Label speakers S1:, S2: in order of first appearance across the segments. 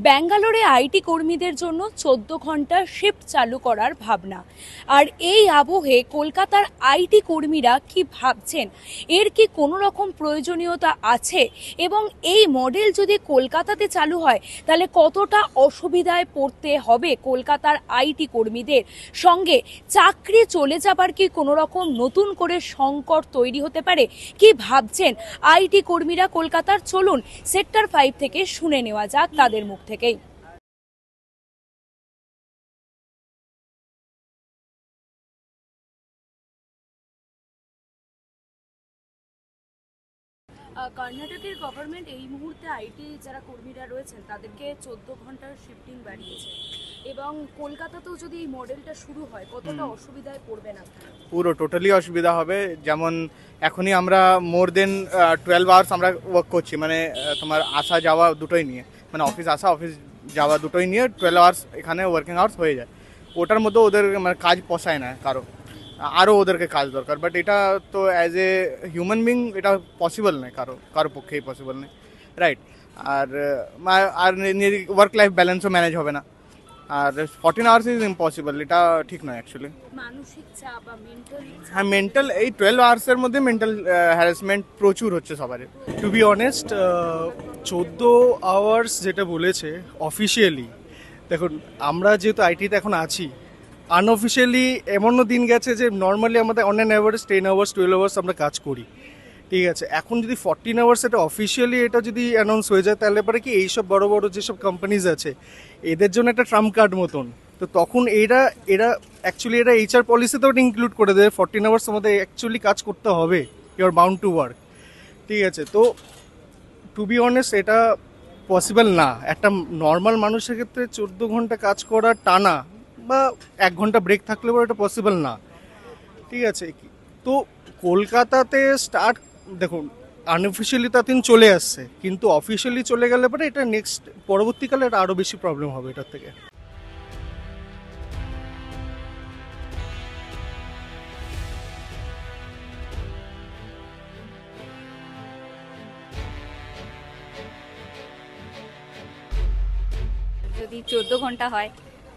S1: ব্যাঙ্গালোরে আইটি কর্মীদের জন্য 14 ঘন্টা শিফট চালু করার ভাবনা। আর এই আবহে কলকাতার আইটি কর্মীরা কি ভাবছেন, এর কি কোনো রকম প্রয়োজনীয়তা আছে, এবং এই মডেল যদি কলকাতাতে চালু হয় তাহলে কতটা অসুবিধায় পড়তে হবে কলকাতার আইটি কর্মীদের, সঙ্গে চাকরি চলে যাবার কি কোনো রকম নতুন করে সংকট তৈরি হতে পারে, কি ভাবছেন আইটি কর্মীরা কলকাতার? চলুন সেক্টর 5 থেকে শুনে নেওয়া যাক তাদের মুখ থেকেই। কর্ণাটকের গভর্নমেন্ট এই মুহূর্তে আইটি যারা কর্মীরা রয়েছেন তাদেরকে 14 ঘন্টার শিফটিং বাড়িয়েছে, এবং কলকাতাতেও যদি এই মডেলটা শুরু হয় কতটা অসুবিধায় পড়বে না?
S2: পুরো টোটালি অসুবিধা হবে। যেমন এখনই আমরা মোর দেন 12 আওয়ার্স আমরা ওয়ার্ক করছি, মানে তোমার আসা যাওয়া দুটোই নিয়ে, মানে অফিস আসা অফিস যাওয়া দুটোই নিয়ে 12 আওয়ার্স এখানে ওয়ার্কিং আওয়ার্স হয়ে যায়। ওটার মধ্যে ওদের মানে কাজ পোষায় না, আরও ওদেরকে কাজ দরকার। বাট এটা তো অ্যাজ এ হিউম্যান বিং এটা পসিবল নয়, কারো পক্ষেই পসিবল নেই, রাইট? আর ওয়ার্ক লাইফ ব্যালেন্সও ম্যানেজ হবে না, আর 14 আওয়ার্স ইজ ইম্পসিবল। এটা ঠিক নয় অ্যাকচুয়ালি।
S1: মানসিক চাপ বা
S2: হ্যাঁ, মেন্টাল, এই 12 আওয়ার্সের মধ্যে মেন্টাল হ্যারাসমেন্ট প্রচুর হচ্ছে সবারই।
S3: টু বি অনেস্ট, 14 আওয়ার্স যেটা বলেছে অফিসিয়ালি, দেখুন আমরা যেহেতু আইটিতে এখন আছি, আনঅফিসিয়ালি এমনও দিন গেছে যে নর্মালি আমাদের on an average 10 hours 12 hours আমরা কাজ করি, ঠিক আছে? এখন যদি 14 আওয়ার্স এটা অফিসিয়ালি এটা যদি অ্যানাউন্স হয়ে যায়, তাহলে পরে কি এইসব বড় বড় যেসব কোম্পানিজ আছে এদের জন্য একটা ট্রাম্প কার্ড মতন। তো তখন এরা অ্যাকচুয়ালি এটা এইচআর পলিসিতেও এটা ইনক্লুড করে দেবে 14 আওয়ার্স আমাদের অ্যাকচুয়ালি কাজ করতে হবে, you are bound to work, ঠিক আছে? তো টু বি অনেস্ট এটা পসিবল না। একটা নর্মাল মানুষের ক্ষেত্রে 14 ঘন্টা কাজ করা টানা, বা 1 ঘন্টা ব্রেক থাকলেও এটা পসিবল না, ঠিক আছে? তো কলকাতাতে স্টার্ট, দেখুন আনঅফিসিয়ালি তো দিন চলে আসছে, কিন্তু অফিসিয়ালি চলে গেলে পরে এটা নেক্সট পরবর্তীকালে এটা আরও বেশি প্রবলেম হবে এটার থেকে।
S4: যদি 14 ঘন্টা হয়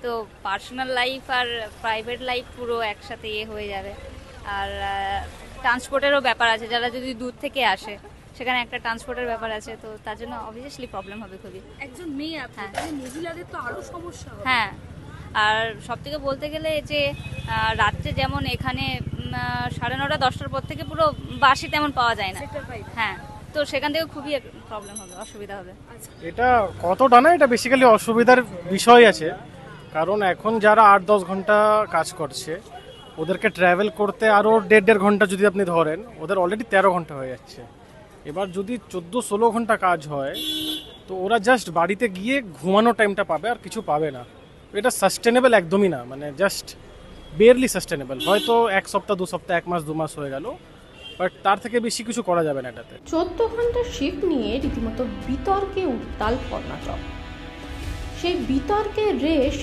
S4: তো পার্সোনাল লাইফ আর প্রাইভেট লাইফ পুরো একসাথে হয়ে যাবে। আর ট্রান্সপোর্টেরও ব্যাপার আছে, যারা যদি দূর থেকে আসে সেখানে একটা ট্রান্সপোর্টের ব্যাপার আছে, তো তার জন্য অবভিয়াসলি প্রবলেম হবে খুবই।
S1: একজন মেয়ে আপনি, তাহলে মহিলাদের তো আরো সমস্যা হবে।
S4: হ্যাঁ, আর সব থেকে বলতে গেলে যে রাত্রে যেমন এখানে 9:30 10টার পর থেকে পুরো বাসি তেমন পাওয়া যায় না। হ্যাঁ, তো সেখান থেকে খুবই প্রবলেম হবে, অসুবিধা হবে।
S3: এটা কতটা না, এটা বেসিক্যালি অসুবিধার বিষয় আছে, কারণ এখন যারা 8-10 ঘন্টা কাজ করছে ওদেরকে ট্রাভেল করতে আরও 1.5 ঘন্টা যদি আপনি ধরেন, ওদের অলরেডি 13 ঘন্টা হয়ে যাচ্ছে। এবার যদি 14-16 ঘন্টা কাজ হয় তো ওরা জাস্ট বাড়িতে গিয়ে ঘুমানোর টাইমটা পাবে, আর কিছু পাবে না। এটা সাস্টেনেবল একদমই না, মানে জাস্ট বেয়ারলি সাস্টেনেবল। হয়তো 1 সপ্তাহ 2 সপ্তাহ 1 মাস 2 মাস হয়ে গেল, বাট তার থেকে বেশি কিছু করা যাবে না এটাতে।
S5: 14 ঘন্টার শিফট নিয়ে রীতিমতো বিতর্কে উত্তাল কর্ণাটক। সেই বিতর্কের রেশ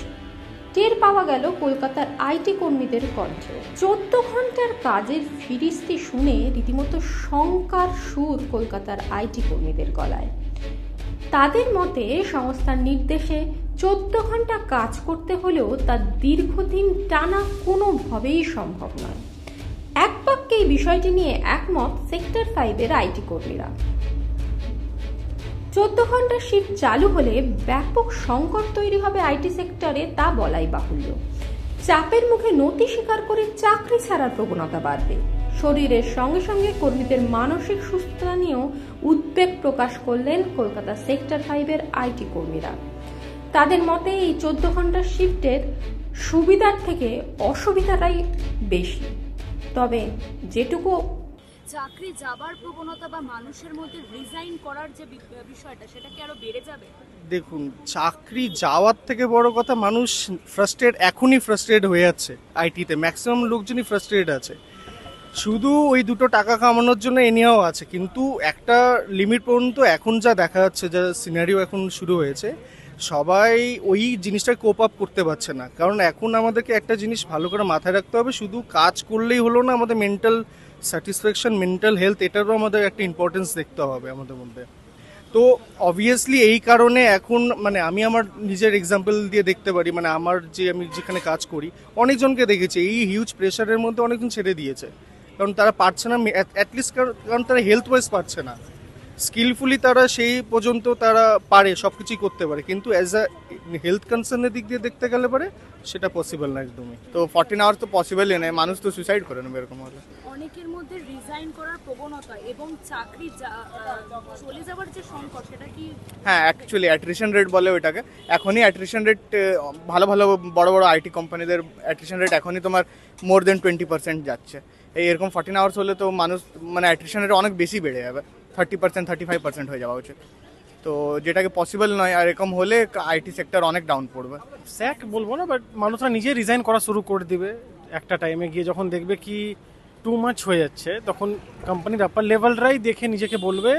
S5: টের পাওয়া গেল কলকাতার আইটি কর্মীদের কণ্ঠে। 14 ঘন্টার কাজের ফিরিস্তি শুনে রীতিমতো শঙ্কার সুর কলকাতার আইটি কর্মীদের গলায়। তাদের মতে সংস্থার নির্দেশে 14 ঘন্টা কাজ করতে হলেও তা দীর্ঘদিন টানা কোনোভাবেই সম্ভব নয়। এক বাক্যে এই বিষয়টি নিয়ে একমত সেক্টর 5-এর আইটি কর্মীরা। 14 ঘন্টার শিফট চালু হলে ব্যাপক সংকট তৈরি হবে আইটি সেক্টরে, তা বলাই বাহুল্য। চাপের মুখে নতি স্বীকার করে চাকরি ছাড়ার প্রবণতা বাড়বে। শরীরের সঙ্গে সঙ্গে কর্মীদের মানসিক সুস্থতা নিয়েও উদ্বেগ প্রকাশ করলেন কলকাতা সেক্টর 5-এর আইটি কর্মীরা। তাদের মতে এই 14 ঘন্টার শিফটের সুবিধার থেকে অসুবিধাটাই বেশি। তবে যেটুকু
S1: চাকরি যাবার প্রবণতা বা মানুষের মধ্যে রিজাইন করার যে বিষয়টা, সেটা কি আরো বেড়ে যাবে?
S3: দেখুন, চাকরি যাওয়ার থেকে বড় কথা মানুষ এখনই ফ্রাস্ট্রেট হয়ে যাচ্ছে। আইটিতে ম্যাক্সিমাম লোকজনই ফ্রাস্ট্রেট আছে, শুধু ওই দুটো টাকা কামানোর জন্য এনিয়াও আছে, কিন্তু একটা লিমিট পর্যন্ত এখন যা দেখা যাচ্ছে, যা সিনারিও এখন শুরু হয়েছে, সবাই ওই জিনিসটা কোপ আপ করতে পারছে না। কারণ এখন আমাদেরকে একটা জিনিস ভালো করে মাথায় রাখতে হবে, শুধু কাজ করলেই হলো না, আমাদের মেন্টাল স্যাটিসফ্যাকশন, মেন্টাল হেলথ, এটারও আমাদের একটা ইম্পর্টেন্স দেখতে হবে আমাদের মধ্যে। তো অবভিয়াসলি এই কারণে এখন মানে আমি আমার নিজের এক্সাম্পল দিয়ে দেখতে পারি, মানে আমি যেখানে কাজ করি অনেকজনকে দেখেছি এই হিউজ প্রেশারের মধ্যে অনেকজন ছেড়ে দিয়েছে, কারণ তারা পারছে না, অ্যাটলিস্ট কারণ তারা হেলথ ওয়াইজ পারছে না। স্কিলফুলি তারা সেই পর্যন্ত তারা পারে, সব কিছুই করতে পারে, কিন্তু অ্যাজ আ হেলথ কনসার্নের দিক দিয়ে দেখতে গেলে পারে সেটা পসিবল না একদমই।
S2: তো 14 আওয়ার্স তো পসিবলই নয়, মানুষ তো সুইসাইড করে নেবে এরকম হলে।
S1: অনেকের মধ্যে রিজাইন করার প্রবণতা এবং চাকরি চলে যাওয়ার যে সংকট, সেটা কি?
S2: হ্যাঁ, অ্যাকচুয়ালি অ্যাট্রিশন রেট বলে ওইটাকে। এখনই অ্যাট্রিশন রেট ভালো ভালো বড় বড় আইটি কোম্পানিদের অ্যাট্রিশন রেট এখনই তোমার মোর দেন 20% যাচ্ছে। এরকম 14 আওয়ার্স হলে তো মানুষ মানে অ্যাট্রিশন রেট অনেক বেশি বেড়ে যাবে, 30% 35% হয়ে যাওয়া উচিত। তো যেটাকে পসিবল নয়, আর এরকম হলে আইটি সেক্টর অনেক ডাউন পড়বে।
S6: স্যাক বলবো না, বাট মানুষরা নিজে রিজাইন করা শুরু করে দিবে একটা টাইমে গিয়ে, যখন দেখবে কি টু মাচ হয়ে যাচ্ছে, তখন কোম্পানির আপার লেভেলরাই দেখে নিজেকে বলবে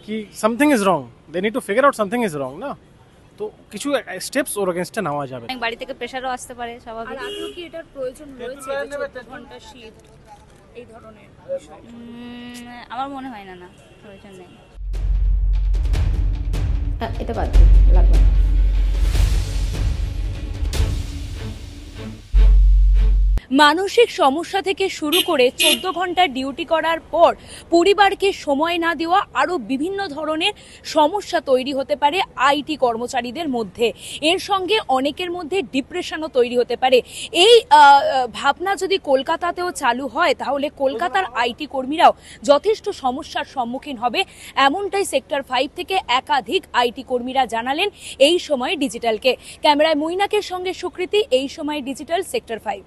S6: কি something is wrong, they need to figure out something is wrong না, তো কিছু স্টেপস ওর এগেনস্টে নেওয়া যাবে।
S4: অনেক বাড়ি থেকে প্রেশারও আসতে পারে
S1: আর
S4: স্বাভাবিক।
S1: আদৌ কি এটার প্রয়োজন রয়েছে, যে 14 ঘন্টা শিফট এই ধরনের বিষয়?
S4: আমার মনে হয় না প্রয়োজন নেই।
S5: এটা বাদ দিন, লাগবে না।
S1: মানসিক সমস্যা থেকে শুরু করে 14 ঘন্টা ডিউটি করার পর পরিবারকে সময় না দেওয়া, আরও বিভিন্ন ধরনের সমস্যা তৈরি হতে পারে আইটি কর্মচারীদের মধ্যে। এর সঙ্গে অনেকের মধ্যে ডিপ্রেশনও তৈরি হতে পারে। এই ভাবনা যদি কলকাতাতেও চালু হয়, তাহলে কলকাতার আইটি কর্মীরাও যথেষ্ট সমস্যার সম্মুখীন হবে, এমনটাই সেক্টর 5 থেকে একাধিক আইটি কর্মীরা জানালেন এই সময় ডিজিটালকে। ক্যামেরায় মৈনাকের সঙ্গে সুকৃতি, এই সময় ডিজিটাল, সেক্টর 5।